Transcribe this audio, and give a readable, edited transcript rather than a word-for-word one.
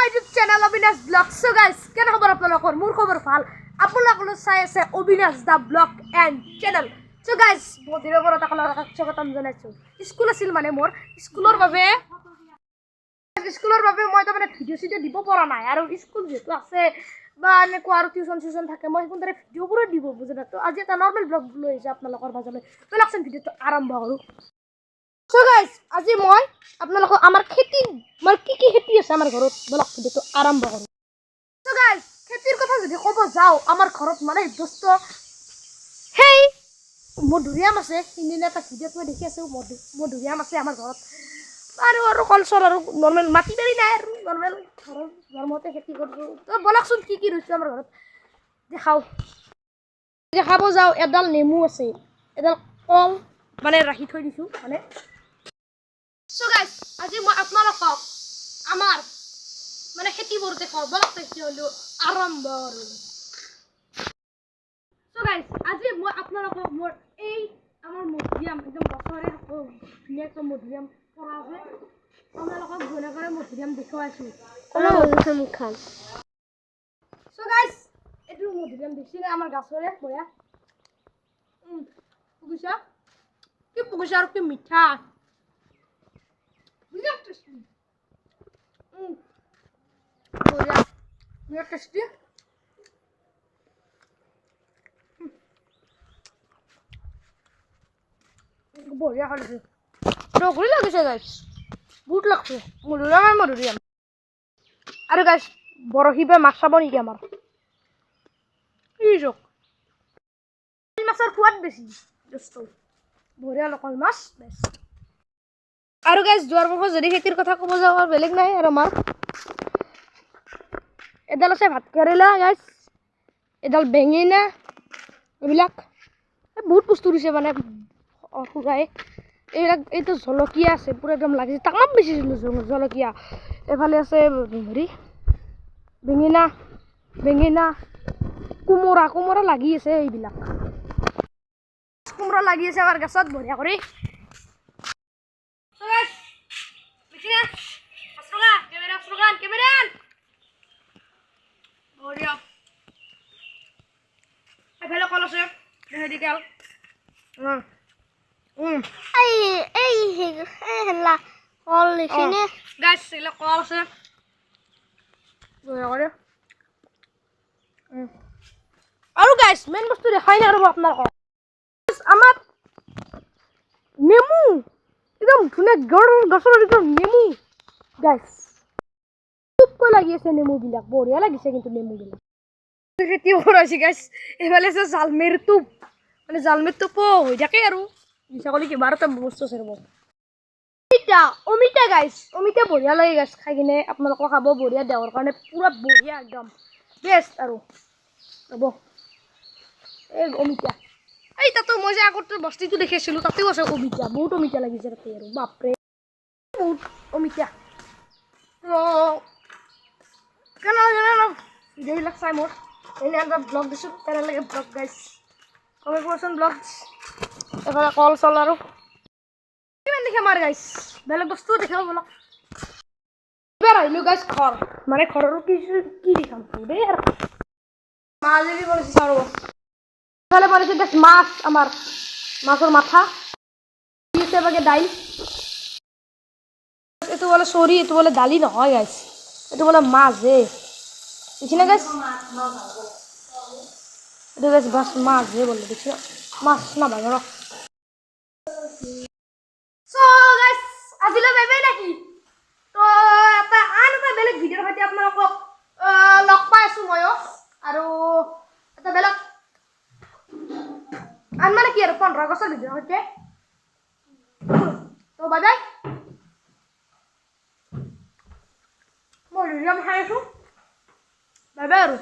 মাই YouTube channel Abinash vlog. So guys, কেন খবৰ আপোনালোকৰ? মোৰ খবৰ ভাল। আপোনালোকে চাই আছে Abinash the vlog and channel. So guys, বদিৰ ওপৰত আপোনালোকক স্বাগতম জনাইছোঁ। স্কুল আছিল মানে মোৰ স্কুলৰ বাবে মই তাৰমানে ভিডিঅ' দিব পৰা নাই, আৰু স্কুল যিহেতু আছে বা এনেকুৱা আৰু টিউশ্যন থাকে, মই সেইখন তাৰে ভিডিঅ'বোৰো দিব বুজা। তো আজি এটা নৰ্মেল ব্লগ লৈ আহিছোঁ আপোনালোকৰ মাজলৈ। ব'লকচোন ভিডিঅ'টো আৰম্ভ কৰোঁ। সো গাইস, আজি মই আপোনালোকক আমাৰ খেতি কি খেতি আছে আমাৰ ঘৰত, ব'লক ভিডিঅ'টো আৰম্ভ কৰোঁ। সো গাইস, খেতিৰ কথা যদি ক'ব যাওঁ, আমাৰ ঘৰত মানে দোস্ত সেই মধুৰিআম আছে। সিদিনা এটা ভিডিঅ'ত মই দেখি আছোঁ মধুৰিআম আছে আমাৰ ঘৰত, আৰু কলচল আৰু নৰ্মেল মাটি বাৰী নাই, আৰু নৰ্মেল ঘৰৰ ধৰ্মতে খেতি কৰিছোঁ। তো ব'লকচোন কি ৰুইছোঁ আমাৰ ঘৰত দেখাব যাওঁ। এডাল নেমু আছে, এডাল কল মানে ৰাখি থৈ দিছোঁ মানে। সো গাইস, আজি মই আপোনালোকক আমাৰ মানে খেতিবোৰ দেখাওঁ। ব'লক তেতিয়াহ'লে আৰম্ভ কৰোঁ। সো গাইস, আজি মই আপোনালোকক মোৰ এই আমাৰ মধুৰিআম একদম গছৰে ধুনীয়াকৈ মধুৰিআম পৰা আছে, আপোনালোকক ধুনীয়াকৈ মধুৰিআম দেখুৱাইছোঁ। খাম। সো গাইস, এইটো মধুৰিআম দেখিছিলে আমাৰ গাছৰে বঢ়িয়া পুগুচা, কি পুগুচা আৰু কি মিঠা, বিৰাট টেষ্টি। বঢ়িয়া, বিৰাট টেষ্টি। বঢ়িয়া খাইছোঁ, ৰগৰি লাগিছে গাইছ, বহুত লাগছে মধুৰিআম। আৰু গাইছ, বৰশী বাই মাছ চাব নেকি আমাৰ? মাছৰ সোৱাদ বেছি দোস্ত, বঢ়িয়া লোকেল মাছ বেষ্ট। আৰু গাইছ, যোৱাৰ বছৰ যদি খেতিৰ কথা ক'ব যাওঁ, আৰু বেলেগ নাই। আৰু আমাৰ এডাল আছে ভাত কেৰেলা গাইছ, এডাল বেঙেনা, এইবিলাক বহুত বস্তু দিছে মানে শুকাই। এইটো জলকীয়া আছে, পুৰা একদম লাগিছে, তামাম বেচিছিলোঁ জলকীয়া। এফালে আছে হেৰি বেঙেনা, কোমোৰা লাগি আছে। এইবিলাক কোমোৰা লাগি আছে আমাৰ গছত বঢ়িয়া কৰি। এফালে কল আছে, কল আছে আৰু গাইছ, মেইন বস্তু দেখাই নাই আৰু আপোনালোকক আমাৰ নেমু একদম ধুনীয়া গছৰ একদম নেমু গাইছ, খুবকৈ লাগি আছে নেমুবিলাক, বঢ়িয়া লাগিছে কিন্তু নেমুবিলাক। খেতি কৰাইছে গাইছ। এইফালে আছে জালমেৰ টোপ, মানে জালমেৰ টোপো হৈ থাকে আৰু ছাগলী কিবা এটা বস্তু আছে ৰ'ব। অমিতা গাইছ, অমিতা বঢ়িয়া লাগে গাইছ খাই কিনে, আপোনালোকক খাব বঢ়িয়া, দেহৰ কাৰণে পুৰা বঢ়িয়া একদম বেষ্ট। আৰু ৰ'ব এই অমিতা, এই তাতো মই যে আগতে বস্তিটো দেখিছিলোঁ, তাতেও আছে অমিতা, বহুত অমিতা লাগিছে তাতে, আৰু বাপৰে বহুত অমিতা। ভিডিঅ'বিলাক চাই মোৰ এনেকুৱা ব্লগ দিছোঁ, তেনেকৈ ব্লগ গাইছ কমেণ্ট কৰচোন ব্লগ। এইফালে কল চল আৰু কিমান দেখাম আৰু গাইছ, বেলেগ বস্তুও দেখাব বলক। এবাৰ আহিলোঁ গাইছ ঘৰ, মানে ঘৰৰ কি দেখাম দেই। আৰু মাজেদি বনাইছে চাওঁ ৰ'ব, এইফালে বনাইছে গাইছ মাছ, আমাৰ মাছৰ মাথা দিছে বাগে দাইল। এইটো বোলে চৰি, এইটো বোলে দালি নহয় গাইছ, এইটো বোলে মাছ হে, দেখিছেনে গাইছ? এইটো গাইছ বাছ মাছ হে বোলে, দেখিছ? মাছ নাভাঙে ৰ। চ' গাইছ, আজিলৈ বাই বাই নেকি? তো আন এটা বেলেগ ভিডিঅ'ৰ সৈতে আপোনালোকক লগ পাই আছোঁ ময়ো, আৰু এটা বেলেগ আন মানে কি আৰু 15 আগষ্টৰ ভিডিঅ'ৰ সৈতে। তো বাই বাই, মই খাই আছোঁ, বাই বাই আৰু।